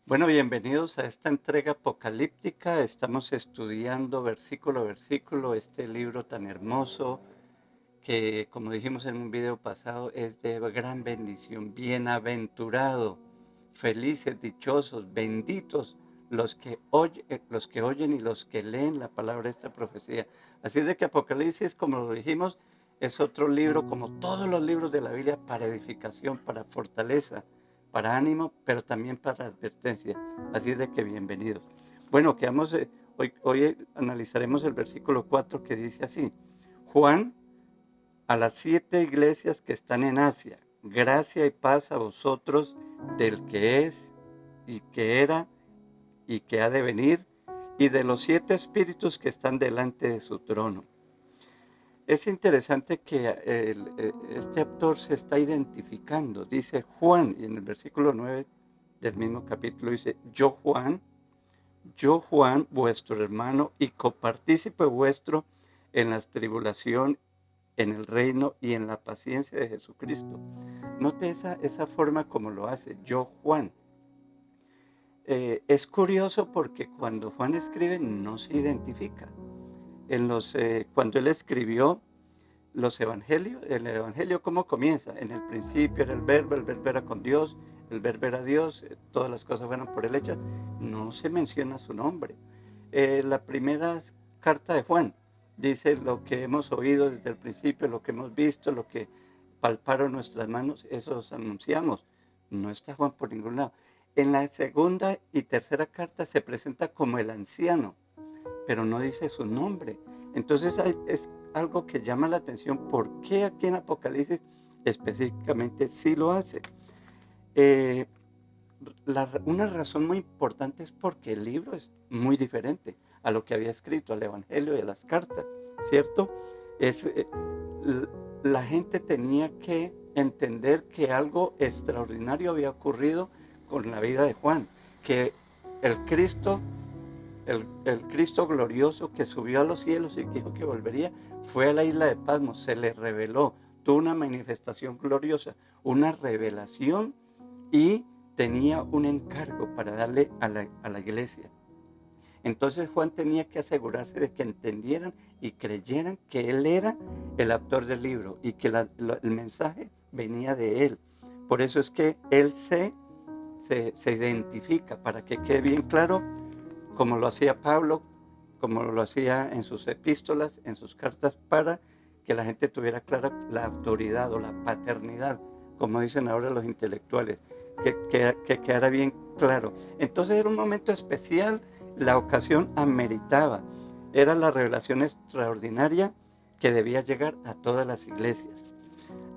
Bueno, bienvenidos a esta entrega apocalíptica. Estamos estudiando versículo a versículo este libro tan hermoso que, como dijimos en un video pasado, es de gran bendición. Bienaventurado, felices, dichosos, benditos los que oyen y los que leen la palabra de esta profecía. Así es de que Apocalipsis, como lo dijimos, es otro libro, como todos los libros de la Biblia, para edificación, para fortaleza, para ánimo, pero también para advertencia. Así es de que bienvenidos. Bueno, hoy analizaremos el versículo 4 que dice así: Juan, a las 7 iglesias que están en Asia, gracia y paz a vosotros del que es y que era y que ha de venir, y de los 7 espíritus que están delante de su trono. Es interesante que este autor se está identificando. Dice Juan, y en el versículo 9 del mismo capítulo dice: yo Juan, vuestro hermano y copartícipe vuestro en la tribulación, en el reino y en la paciencia de Jesucristo. Note esa forma como lo hace, yo Juan. Es curioso porque cuando Juan escribe no se identifica. Cuando él escribió los evangelios, el evangelio, ¿cómo comienza? En el principio era el verbo era con Dios, el verbo era Dios, todas las cosas fueron por él hechas. No se menciona su nombre. La primera carta de Juan dice lo que hemos oído desde el principio, lo que hemos visto, lo que palparon nuestras manos, eso os anunciamos. No está Juan por ningún lado. En la segunda y tercera carta se presenta como el anciano, pero no dice su nombre. Entonces es algo que llama la atención. ¿Por qué aquí en Apocalipsis específicamente sí lo hace? Eh, una razón muy importante es porque el libro es muy diferente a lo que había escrito, al Evangelio y a las cartas, ¿cierto? Es, la gente tenía que entender que algo extraordinario había ocurrido con la vida de Juan, que el Cristo el Cristo glorioso que subió a los cielos y que dijo que volvería, fue a la isla de Patmos, se le reveló, tuvo una manifestación gloriosa, una revelación, y tenía un encargo para darle a la iglesia. Entonces Juan tenía que asegurarse de que entendieran y creyeran que él era el autor del libro y que el mensaje venía de él. Por eso es que él se identifica, para que quede bien claro, como lo hacía Pablo, como lo hacía en sus epístolas, en sus cartas, para que la gente tuviera clara la autoridad o la paternidad, como dicen ahora los intelectuales, que quedara bien claro. Entonces era un momento especial, la ocasión ameritaba, era la revelación extraordinaria que debía llegar a todas las iglesias.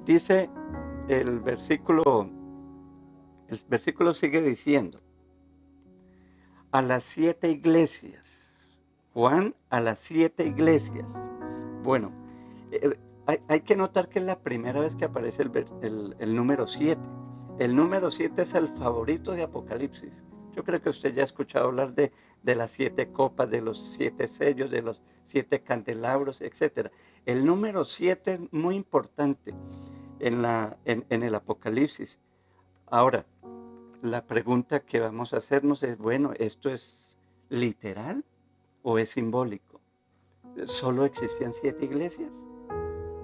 Dice el versículo, el versículo sigue diciendo: a las 7 iglesias. Juan, a las 7 iglesias. Bueno, hay que notar que es la primera vez que aparece el número 7. El número 7 es el favorito de Apocalipsis. Yo creo que usted ya ha escuchado hablar de las 7 copas, de los 7 sellos, de los 7 candelabros, etc. El número 7 es muy importante en el Apocalipsis. Ahora, la pregunta que vamos a hacernos es, bueno, ¿esto es literal o es simbólico? ¿Solo existían 7 iglesias?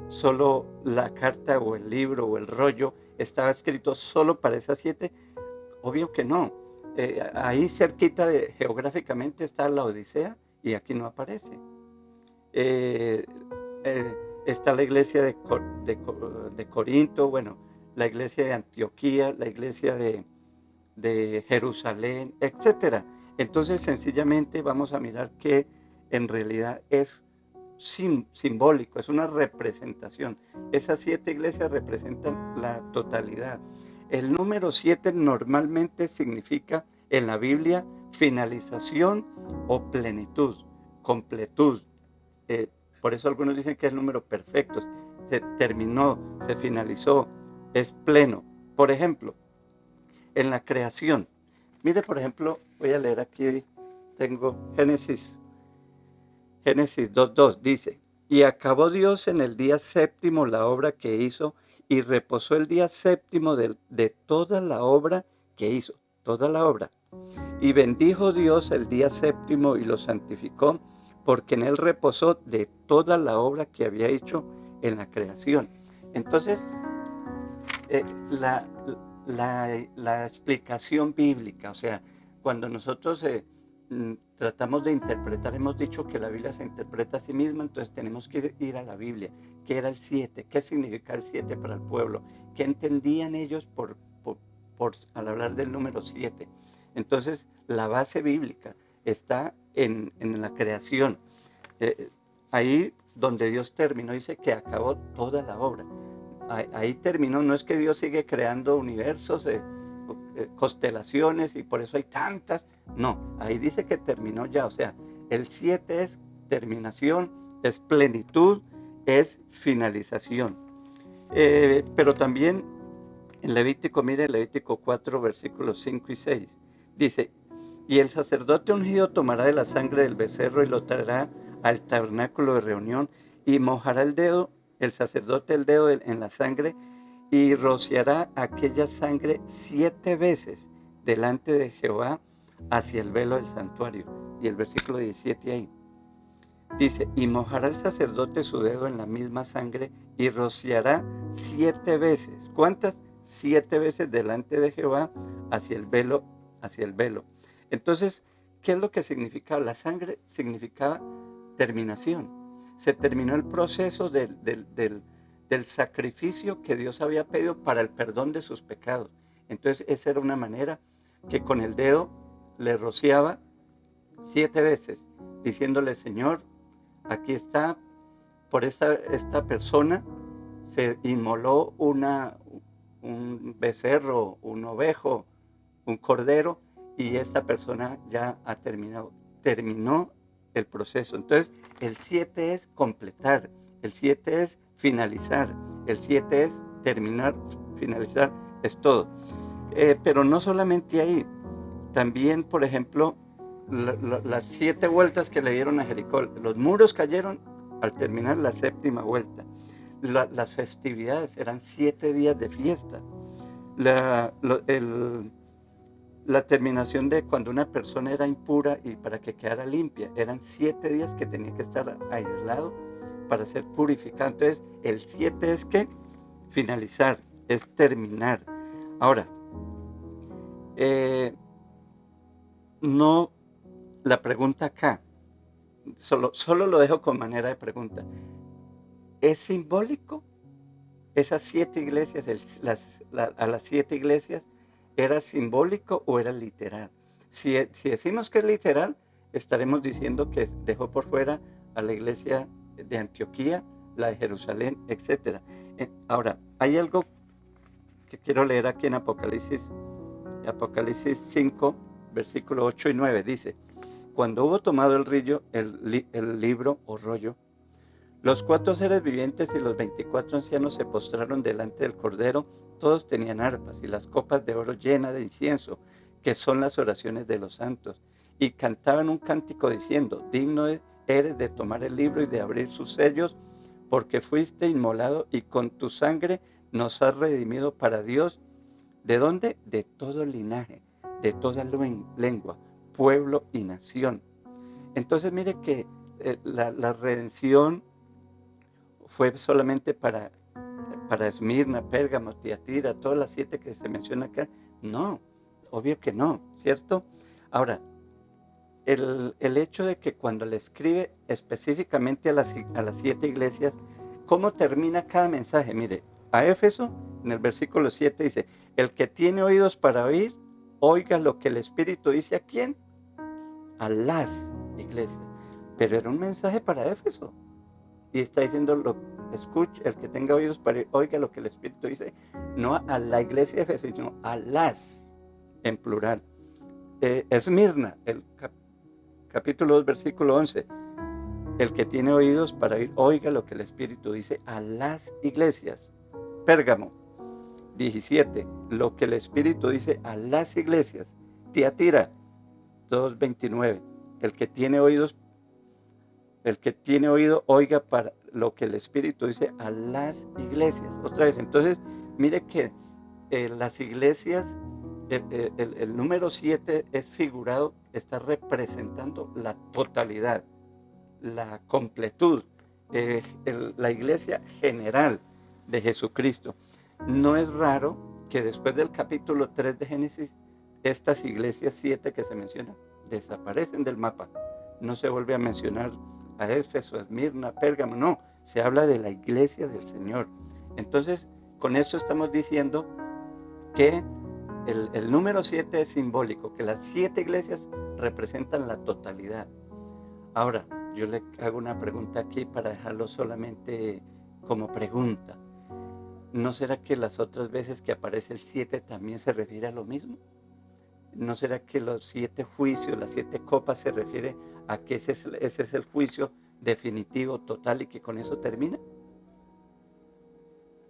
¿Solo la carta o el libro o el rollo estaba escrito solo para esas 7? Obvio que no. Ahí cerquita geográficamente está la Odisea y aquí no aparece. Eh, eh, Está la iglesia de Corinto, bueno, la iglesia de Antioquía, la iglesia de Jerusalén, etcétera. Entonces, sencillamente vamos a mirar que en realidad es simbólico, es una representación. Esas 7 iglesias representan la totalidad. El número 7 normalmente significa en la Biblia finalización o plenitud, completud. Eh, por eso algunos dicen que es el número perfecto. Se terminó, se finalizó, es pleno. Por ejemplo, en la creación. Mire, por ejemplo, voy a leer aquí, tengo Génesis 2:2, dice: y acabó Dios en el día séptimo la obra que hizo, y reposó el día séptimo de toda la obra que hizo, toda la obra. Y bendijo Dios el día séptimo y lo santificó, porque en él reposó de toda la obra que había hecho en la creación. Entonces, eh, la, la explicación bíblica, o sea, cuando nosotros tratamos de interpretar, hemos dicho que la Biblia se interpreta a sí misma, entonces tenemos que ir a la Biblia. ¿Qué era el 7? ¿Qué significa el 7 para el pueblo? ¿Qué entendían ellos al hablar del número 7? Entonces, la base bíblica está en la creación. Eh, Ahí donde Dios terminó, dice que acabó toda la obra. Ahí terminó, no es que Dios sigue creando universos, constelaciones y por eso hay tantas, no, ahí dice que terminó ya, o sea, el 7 es terminación, es plenitud, es finalización. Pero también en Levítico, mire, Levítico 4, versículos 5 y 6, dice, y el sacerdote ungido tomará de la sangre del becerro y lo traerá al tabernáculo de reunión y mojará el sacerdote el dedo en la sangre y rociará aquella sangre 7 veces delante de Jehová hacia el velo del santuario. Y el versículo 17 ahí dice, y mojará el sacerdote su dedo en la misma sangre y rociará 7 veces. ¿Cuántas? 7 veces delante de Jehová hacia el velo, hacia el velo. Entonces, ¿qué es lo que significaba? La sangre significaba terminación. Se terminó el proceso del sacrificio que Dios había pedido para el perdón de sus pecados. Entonces, esa era una manera que con el dedo le rociaba 7 veces, diciéndole, Señor, aquí está, por esta persona se inmoló un becerro, un ovejo, un cordero, y esta persona ya ha terminó el proceso. Entonces, el 7 es completar, el 7 es finalizar, el 7 es terminar, finalizar, es todo. Pero no solamente ahí, también, por ejemplo, las 7 vueltas que le dieron a Jericó, los muros cayeron al terminar la 7ª vuelta. Las festividades eran 7 días de fiesta. La, lo, el, la terminación de cuando una persona era impura y para que quedara limpia, eran 7 días que tenía que estar aislado para ser purificado. Entonces, el 7 es que finalizar, es terminar. Ahora, no, la pregunta acá, solo lo dejo con manera de pregunta. ¿Es simbólico? Esas 7 iglesias, a las 7 iglesias, ¿era simbólico o era literal? Si decimos que es literal, estaremos diciendo que dejó por fuera a la iglesia de Antioquía, la de Jerusalén, etc. Ahora, hay algo que quiero leer aquí en Apocalipsis 5, versículo 8 y 9. Dice, cuando hubo tomado el libro o rollo, los 4 seres vivientes y los 24 ancianos se postraron delante del Cordero. Todos tenían arpas y las copas de oro llenas de incienso, que son las oraciones de los santos. Y cantaban un cántico diciendo, digno eres de tomar el libro y de abrir sus sellos, porque fuiste inmolado y con tu sangre nos has redimido para Dios. ¿De dónde? De todo linaje, de toda lengua, pueblo y nación. Entonces mire que la redención fue solamente para Esmirna, Pérgamo, Tiatira, todas las 7 que se mencionan acá. No, obvio que no, ¿cierto? Ahora, el hecho de que cuando le escribe específicamente a las 7 iglesias, ¿cómo termina cada mensaje? Mire, a Éfeso, en el versículo 7 dice, el que tiene oídos para oír, oiga lo que el Espíritu dice a quién, a las iglesias. Pero era un mensaje para Éfeso. Y está diciendo, escuche, el que tenga oídos para oiga lo que el Espíritu dice, no a la iglesia de Éfeso, sino a las, en plural. Esmirna, el capítulo 2, versículo 11, el que tiene oídos para oír, oiga lo que el Espíritu dice a las iglesias. Pérgamo, 17, lo que el Espíritu dice a las iglesias. Tiatira, 2:29, el que tiene oído, oiga para lo que el Espíritu dice a las iglesias. Otra vez, entonces, mire que las iglesias el número 7 es figurado, está representando la totalidad, la completud, la iglesia general de Jesucristo. No es raro que después del capítulo 3 de Génesis, estas iglesias 7 que se mencionan desaparecen del mapa. No se vuelve a mencionar a Éfeso, a Esmirna, Pérgamo, no, se habla de la iglesia del Señor. Entonces, con eso estamos diciendo que el número 7 es simbólico, que las 7 iglesias representan la totalidad. Ahora, yo le hago una pregunta aquí para dejarlo solamente como pregunta. ¿No será que las otras veces que aparece el 7 también se refiere a lo mismo? ¿No será que los 7 juicios, las 7 copas se refiere a que ese es el juicio definitivo, total y que con eso termina?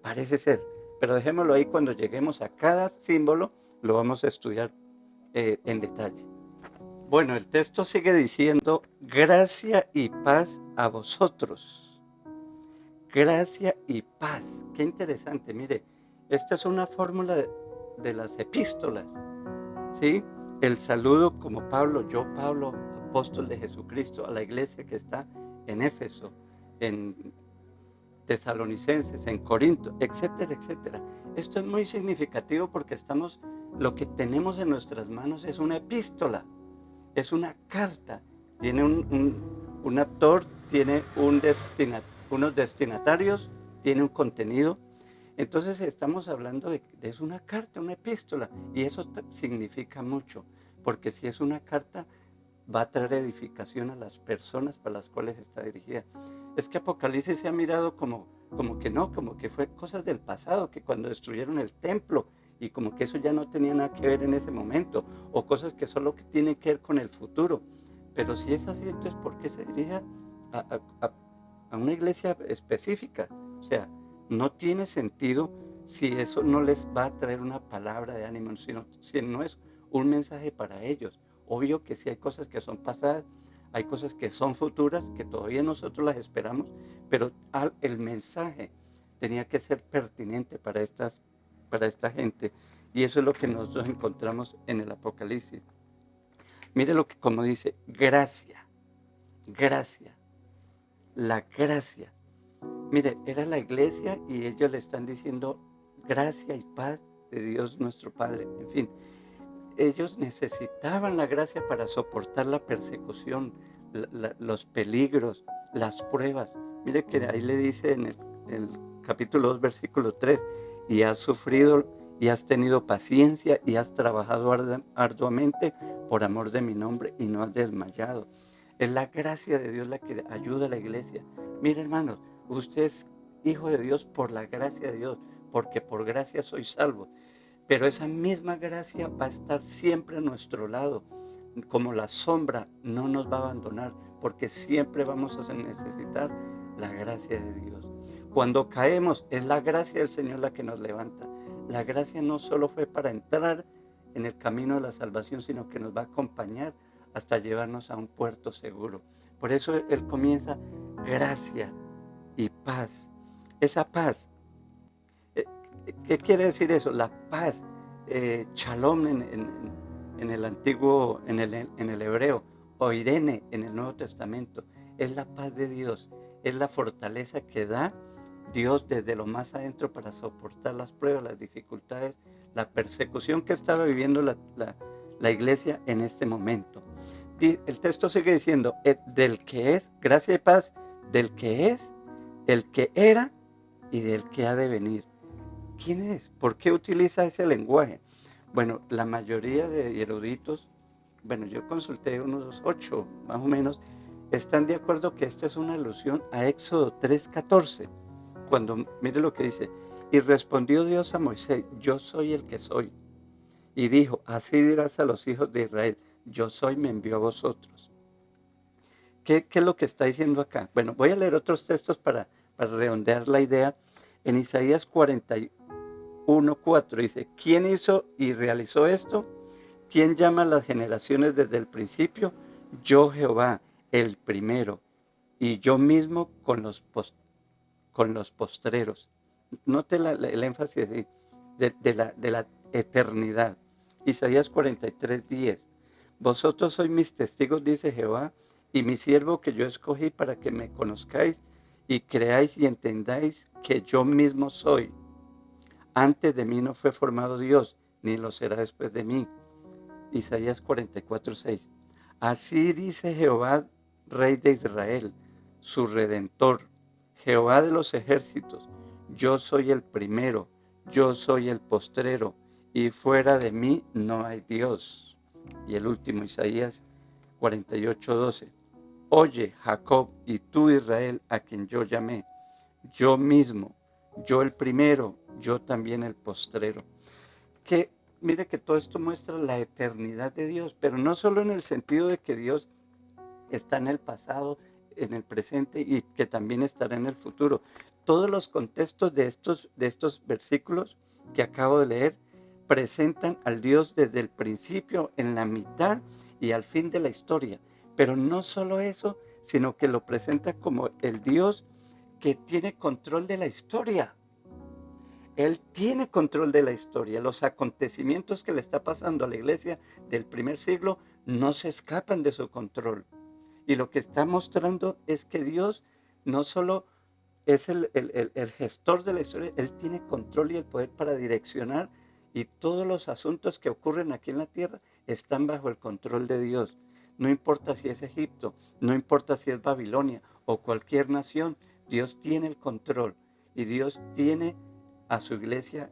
Parece ser, pero dejémoslo ahí, cuando lleguemos a cada símbolo lo vamos a estudiar en detalle. Bueno, el texto sigue diciendo: gracia y paz a vosotros. Gracia y paz. Qué interesante, mire, esta es una fórmula de las epístolas, ¿sí? El saludo como Pablo, yo Pablo, apóstol de Jesucristo, a la iglesia que está en Éfeso, en Tesalonicenses, en Corinto, etcétera, etcétera. Esto es muy significativo porque lo que tenemos en nuestras manos es una epístola, es una carta, tiene un autor, tiene unos destinatarios, tiene un contenido. Entonces estamos hablando de es una carta, una epístola, y eso significa mucho, porque si es una carta va a traer edificación a las personas para las cuales está dirigida. Es que Apocalipsis se ha mirado como que no, como que fue cosas del pasado, que cuando destruyeron el templo, y como que eso ya no tenía nada que ver en ese momento, o cosas que solo tienen que ver con el futuro. Pero si es así, entonces ¿por qué se dirige a una iglesia específica? O sea, no tiene sentido si eso no les va a traer una palabra de ánimo, si no es un mensaje para ellos. Obvio que sí hay cosas que son pasadas, hay cosas que son futuras, que todavía nosotros las esperamos, pero el mensaje tenía que ser pertinente para esta gente. Y eso es lo que nosotros encontramos en el Apocalipsis. Mire lo que como dice: gracia, gracia, la gracia. Mire, era la iglesia y ellos le están diciendo gracia y paz de Dios nuestro Padre. En fin, ellos necesitaban la gracia para soportar la persecución, los peligros, las pruebas. Mire que ahí le dice en el capítulo 2, versículo 3, y has sufrido y has tenido paciencia y has trabajado arduamente por amor de mi nombre y no has desmayado. Es la gracia de Dios la que ayuda a la iglesia. Mire, hermanos, usted es hijo de Dios por la gracia de Dios, porque por gracia soy salvo. Pero esa misma gracia va a estar siempre a nuestro lado. Como la sombra no nos va a abandonar, porque siempre vamos a necesitar la gracia de Dios. Cuando caemos, es la gracia del Señor la que nos levanta. La gracia no solo fue para entrar en el camino de la salvación, sino que nos va a acompañar hasta llevarnos a un puerto seguro. Por eso Él comienza: gracia y paz. Esa paz, ¿qué quiere decir eso? La paz, shalom en el antiguo, en el hebreo, o irene en el Nuevo Testamento, es la paz de Dios, es la fortaleza que da Dios desde lo más adentro para soportar las pruebas, las dificultades, la persecución que estaba viviendo la iglesia en este momento. El texto sigue diciendo: del que es, gracia y paz, del que es, el que era y del que ha de venir. ¿Quién es? ¿Por qué utiliza ese lenguaje? Bueno, la mayoría de eruditos, bueno, yo consulté unos 8 más o menos, están de acuerdo que esto es una alusión a Éxodo 3:14, cuando mire lo que dice: y respondió Dios a Moisés: yo soy el que soy. Y dijo: así dirás a los hijos de Israel: yo soy, me envió a vosotros. ¿Qué es lo que está diciendo acá? Bueno, voy a leer otros textos para redondear la idea. En Isaías 41:4 dice: ¿quién hizo y realizó esto? ¿Quién llama a las generaciones desde el principio? Yo, Jehová, el primero, y yo mismo con los postreros. Note el énfasis de la eternidad. Isaías 43:10. Vosotros sois mis testigos, dice Jehová, y mi siervo que yo escogí para que me conozcáis y creáis y entendáis que yo mismo soy. Antes de mí no fue formado Dios, ni lo será después de mí. Isaías 44:6. Así dice Jehová, Rey de Israel, su Redentor, Jehová de los ejércitos. Yo soy el primero, yo soy el postrero, y fuera de mí no hay Dios. Y el último, Isaías 48:12. Oye, Jacob, y tú, Israel, a quien yo llamé, yo mismo, yo el primero, yo también el postrero. Que mire que todo esto muestra la eternidad de Dios, pero no solo en el sentido de que Dios está en el pasado, en el presente y que también estará en el futuro. Todos los contextos de estos versículos que acabo de leer presentan al Dios desde el principio, en la mitad y al fin de la historia. Pero no solo eso, sino que lo presenta como el Dios que tiene control de la historia. Él tiene control de la historia. Los acontecimientos que le está pasando a la iglesia del primer siglo no se escapan de su control. Y lo que está mostrando es que Dios no solo es el gestor de la historia, Él tiene control y el poder para direccionar, y todos los asuntos que ocurren aquí en la tierra están bajo el control de Dios. No importa si es Egipto, no importa si es Babilonia o cualquier nación, Dios tiene el control y Dios tiene a su iglesia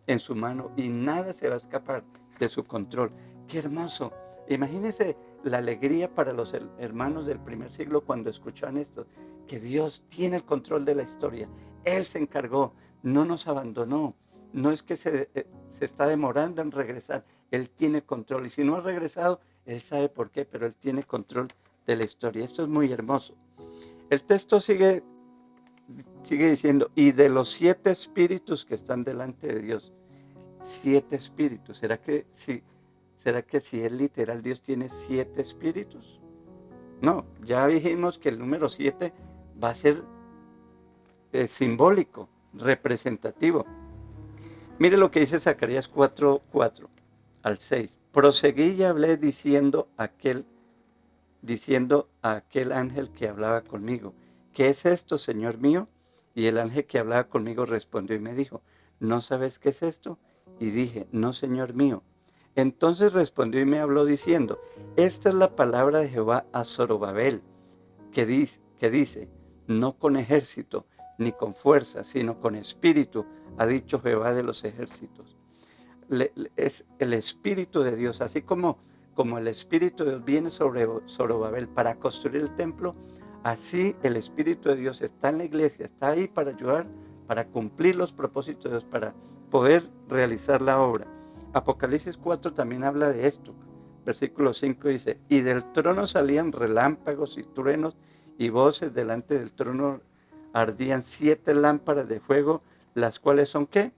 en su mano y nada se va a escapar de su control. ¡Qué hermoso! Imagínense la alegría para los hermanos del primer siglo cuando escuchan esto, que Dios tiene el control de la historia. Él se encargó, no nos abandonó. No es que se está demorando en regresar, Él tiene control. Y si no ha regresado, Él sabe por qué, pero Él tiene control de la historia. Esto es muy hermoso. El texto sigue diciendo, y de los 7 espíritus que están delante de Dios. 7 espíritus. ¿Será que si es literal Dios tiene 7 espíritus? No, ya dijimos que el número 7 va a ser simbólico, representativo. Mire lo que dice Zacarías 4:4 al 6. Proseguí y hablé diciendo a aquel ángel que hablaba conmigo, ¿qué es esto, Señor mío? Y el ángel que hablaba conmigo respondió y me dijo, ¿no sabes qué es esto? Y dije, no, Señor mío. Entonces respondió y me habló diciendo, esta es la palabra de Jehová a Zorobabel, que dice, no con ejército ni con fuerza, sino con espíritu, ha dicho Jehová de los ejércitos. Es el Espíritu de Dios, así como el Espíritu de Dios viene sobre Zorobabel para construir el templo, así el Espíritu de Dios está en la iglesia, está ahí para ayudar, para cumplir los propósitos de Dios, para poder realizar la obra. Apocalipsis 4 también habla de esto. Versículo 5 dice, y del trono salían relámpagos y truenos y voces, delante del trono ardían 7 lámparas de fuego, las cuales son ¿qué?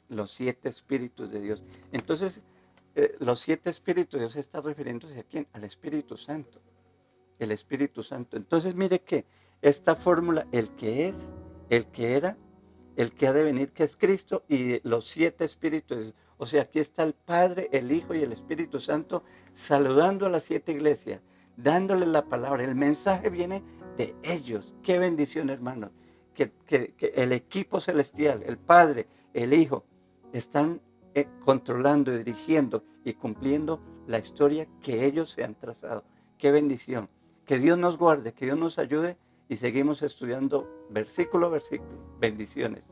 Los 7 espíritus de Dios. Entonces, los 7 espíritus de Dios está refiriéndose a quién? Al Espíritu Santo. El Espíritu Santo. Entonces, mire que esta fórmula, el que es, el que era, el que ha de venir, que es Cristo, y los 7 espíritus de Dios. O sea, aquí está el Padre, el Hijo y el Espíritu Santo saludando a las 7 iglesias, dándoles la palabra. El mensaje viene de ellos. Qué bendición, hermanos. Que el equipo celestial, el Padre, el Hijo, están controlando, dirigiendo y cumpliendo la historia que ellos se han trazado. Qué bendición. Que Dios nos guarde, que Dios nos ayude y seguimos estudiando versículo a versículo. Bendiciones.